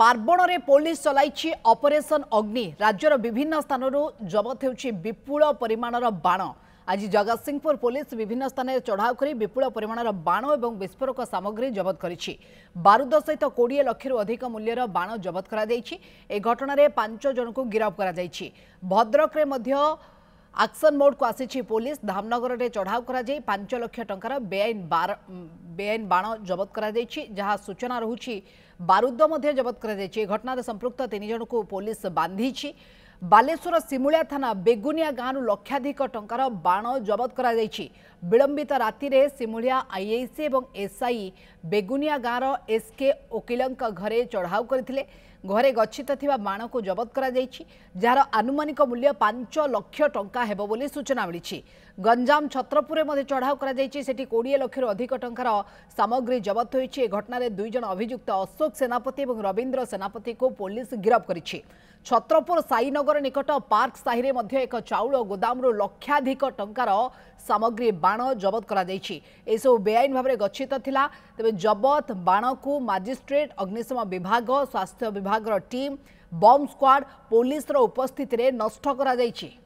पार्वण में पुलिस चलाई ऑपरेशन अग्नि राज्यर विभिन्न स्थान जबत हो विपुल परिमाणर बाण। आज जगतसिंहपुर पुलिस विभिन्न स्थान में चढ़ाऊ कर विपुल परिमाणर बाण और विस्फोरक सामग्री जबत करिछि। बारूद सहित 20 लाख अधिक मूल्यर बाण जबत करा घटना 5 जन को गिरफ्त करा। भद्रक रे मध्य एक्शन मोड को आसी पुलिस धामनगर में चढ़ाऊ कर 5 लाख टंकार बेआईन बाण जबत करा जहाँ सूचना रहुछि बारूद जबत कर घटना संपृक्त 3 जन को पुलिस बांधी। बालेश्वर सिमुलिया थाना बेगुनिया गाँव लक्षाधिक टंकार बाण जबत करा विलंबित राति रे सिमुलिया आईआईसी और एसआई बेगुनिया गाँव एसके ओकिलंक घरे चढ़ाऊ करथिले। घरे गच्छित थिबा बाण को जबत करा जार आनुमानिक मूल्य 5 लाख टंका हेबो बोली सूचना मिली। गंजाम छत्रपुर में चढ़ाऊ कर 20 लाख अधिक टंकार सामग्री जबत होती। घटना 2 जन अभियुक्त अशोक सेनापति और रविंद्र सेनापति को पुलिस गिरफ्त करिछि। छत्रपुर साईनगर निकट पार्क साहि में एक चाउल गोदाम लक्षाधिक टंकार सामग्री बाण जबत करा सब बेआईन भाव में गच्छित थिला। तेबे जबत बाण को मजिस्ट्रेट अग्निशम विभाग स्वास्थ्य विभाग टीम बम स्क्वाड पुलिस उपस्थित नष्ट करा जायछि।